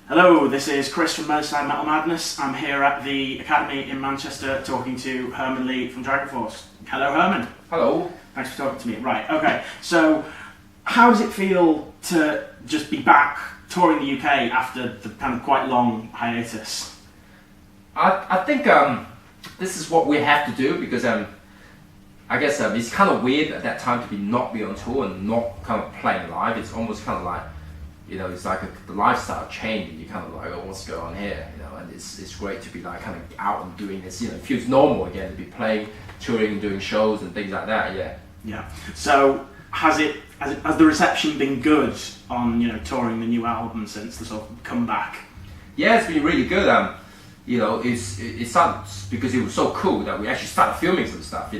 Hello, this is Chris from Merseyside Metal Madness. I'm here at the Academy in Manchester talking to Herman Li from Dragonforce. Hello, Herman. Hello. Thanks for talking to me. Right, okay. So, how does it feel to just be back touring the UK after the kind of quite long hiatus? I think this is what we have to do because I guess it's kind of weird at that time to not be on tour and not kind of playing live. It's almost kind of like, it's like the lifestyle change and you kind of like, oh, what's going on here, and it's great to be like kind of out and doing this, it feels normal again to be playing, touring, doing shows and things like that, Yeah. So, has the reception been good on, touring the new album since the sort of comeback? Yeah, it's been really good. It started because it was so cool that we actually started filming some stuff,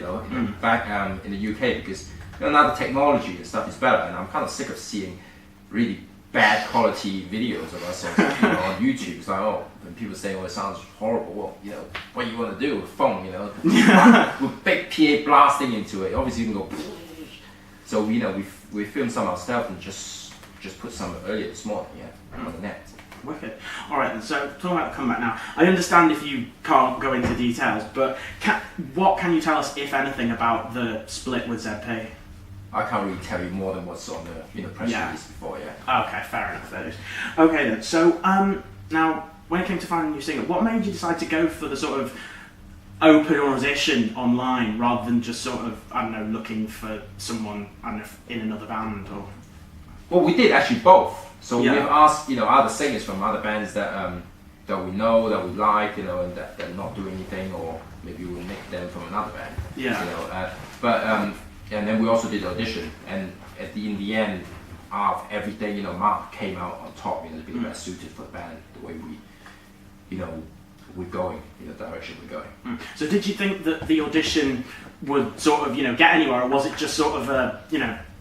back in the UK because now the technology and stuff is better, and I'm kind of sick of seeing really bad quality videos of us on YouTube. It's like, when people say, it sounds horrible, well, what do you want to do with a phone, with big PA blasting into it, obviously you can go, so, we filmed some of our stuff and just put some earlier this morning, on the net. Wicked. Alright then, so talking about the comeback now, I understand if you can't go into details, but what can you tell us, if anything, about the split with ZP? I can't really tell you more than what's on the press release before, Okay, fair enough, that is. Okay then, so now, when it came to finding a new single, what made you decide to go for the sort of open audition online rather than just sort of, I don't know, looking for someone, in another band or... Well, we did actually both. So we've asked, other singers from other bands that we know, that we like, and that they're not doing anything, or maybe we'll nick them from another band. And then we also did the audition, and in the end, of everything, Mark came out on top, to be the best suited for the band, the way we're going, the direction we're going. So did you think that the audition would sort of, get anywhere, or was it just sort of a,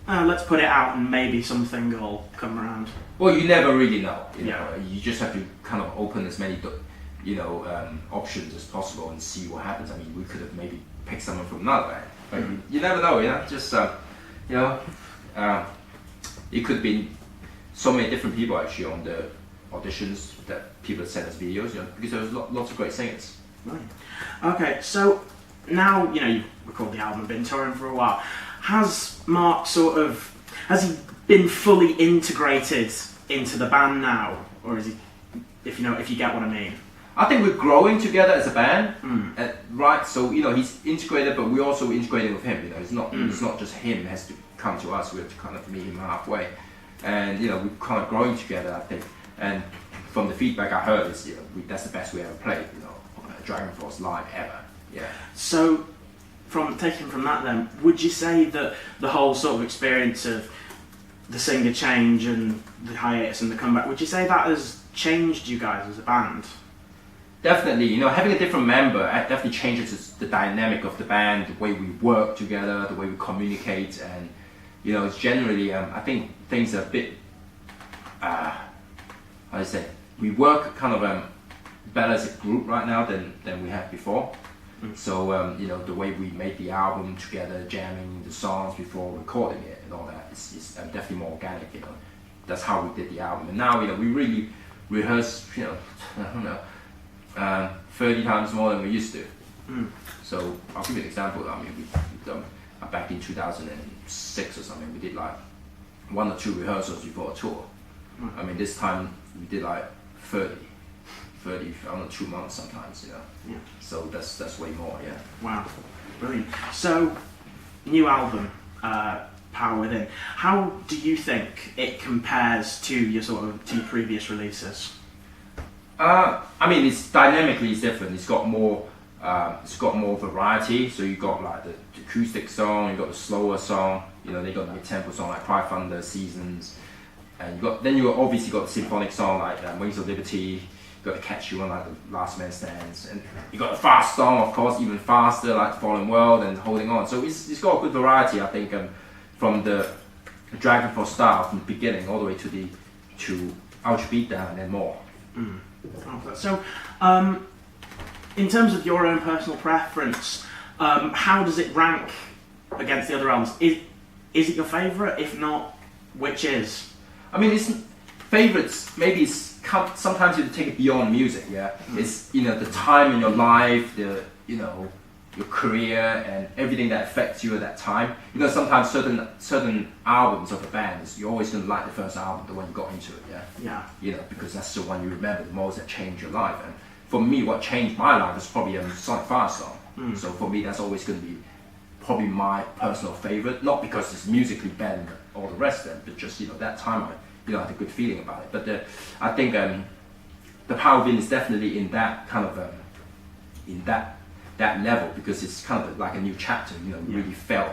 let's put it out and maybe something will come around? Well, you never really know. You just have to kind of open as many, options as possible and see what happens. I mean, we could have maybe picked someone from another band, but you never know. Just it could be so many different people actually on the auditions that people send us videos. Because there was lots of great singers. Right. Okay, so now you've recorded the album, been touring for a while. Has Mark has he been fully integrated into the band now, or is he, if you get what I mean? I think we're growing together as a band, right? So he's integrated, but we're also integrating with him. It's not just him has to come to us. We have to kind of meet him halfway, and we're kind of growing together, I think. And from the feedback I heard, is that's the best we ever played. Dragonforce live ever. Yeah. So, taking from that, then, would you say that the whole sort of experience of the singer change and the hiatus and the comeback, would you say that has changed you guys as a band? Definitely, having a different member definitely changes the dynamic of the band, the way we work together, the way we communicate, and it's generally, I think things are a bit, we work kind of better as a group right now than we have before. So the way we made the album together, jamming the songs before recording it and all that, is definitely more organic. That's how we did the album. And now we really rehearse, I don't know, 30 times more than we used to. So I'll give you an example. I mean, we've done back in 2006 or something. We did like 1 or 2 rehearsals before a tour. I mean, this time we did like 30, I don't know, 2 months sometimes, So that's way more, Wow, brilliant. So, new album, Power Within. How do you think it compares to your previous releases? I mean, it's dynamically different. It's got more variety. So you got like the acoustic song, you got the slower song. They got the mid-tempo song like Cry Thunder, Seasons, and you obviously got the symphonic song like Wings of Liberty. You got the catchy one like the Last Man Stands, and you got the fast song, of course, even faster like The Fallen World and Holding On. So it's got a good variety, I think, from the Dragonforce style from the beginning all the way to Ultra Beatdown and then more. So, in terms of your own personal preference, how does it rank against the other albums? Is it your favourite? If not, which is? I mean, it's favourites. Maybe it's sometimes you take it beyond music. Yeah, it's the time in your life, your career and everything that affects you at that time. Sometimes certain albums of a band, you're always going to like the first album, the one you got into it. Yeah. Because that's the one you remember the most that changed your life. And for me, what changed my life is probably a Sonic Fire song. So for me, that's always going to be probably my personal favorite. Not because it's musically better than all the rest of them, but just that time I had a good feeling about it. But I think the Power Within is definitely in that kind of in that level, because it's kind of like a new chapter. Really felt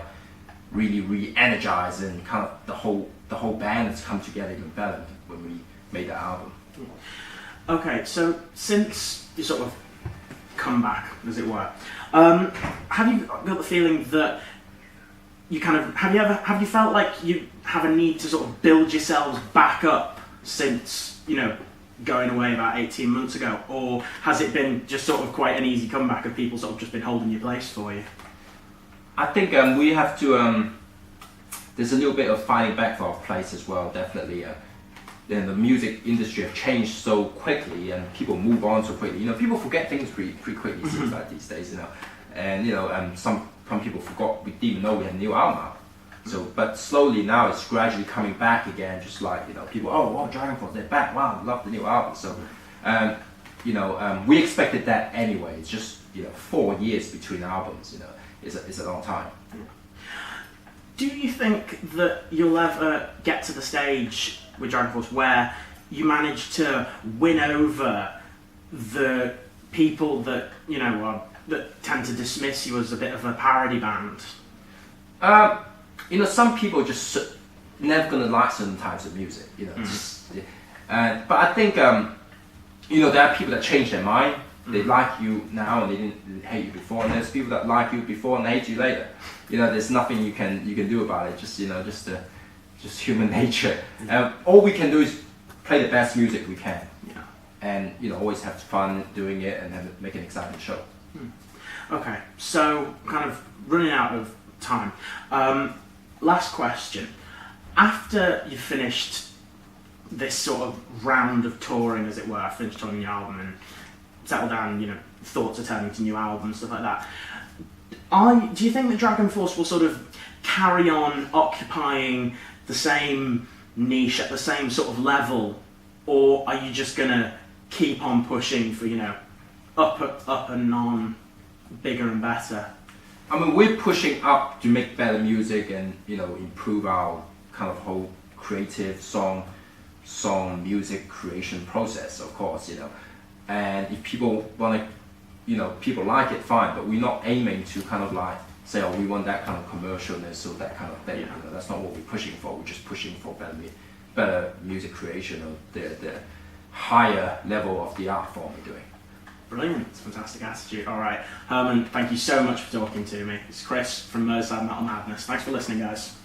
really re-energized, and kind of the whole band has come together even better when we made that album. Okay, so since you sort of come back, as it were, have you got the feeling that you have you felt like you have a need to sort of build yourselves back up since going away about 18 months ago, or has it been just sort of quite an easy comeback of people sort of just been holding your place for you? I think we have to. There's a little bit of fighting back for our place as well, definitely. Then the music industry have changed so quickly, and people move on so quickly. People forget things pretty quickly. It seems like these days, and some people forgot we didn't even know we had a new album out. So, but slowly now it's gradually coming back again. Just like people, oh, Dragonforce, they're back. Wow, I love the new album. So, we expected that anyway. It's just 4 years between albums. It's a long time. Do you think that you'll ever get to the stage with Dragonforce where you manage to win over the people that that tend to dismiss you as a bit of a parody band? Some people just never gonna like certain types of music. But I think there are people that change their mind. They like you now and they didn't hate you before, and there's people that like you before and hate you later. There's nothing you can do about it. Just human nature. All we can do is play the best music we can, and always have fun doing it and then make an exciting show. Okay, so kind of running out of time. Last question. After you finished this sort of round of touring, as it were, finished touring the album and settled down, thoughts are turning to new albums, stuff like that. Do you think that Dragonforce will sort of carry on occupying the same niche at the same sort of level, or are you just gonna keep on pushing for up and on, bigger and better? I mean, we're pushing up to make better music and improve our kind of whole creative song music creation process, of course. And if people want to, people like it, fine. But we're not aiming to kind of like say, oh, we want that kind of commercialness or that kind of thing. That's not what we're pushing for. We're just pushing for better music creation, or the higher level of the art form we're doing. Brilliant, fantastic attitude. All right, Herman, thank you so much for talking to me. It's Chris from Merseyside Metal Madness. Thanks for listening, guys.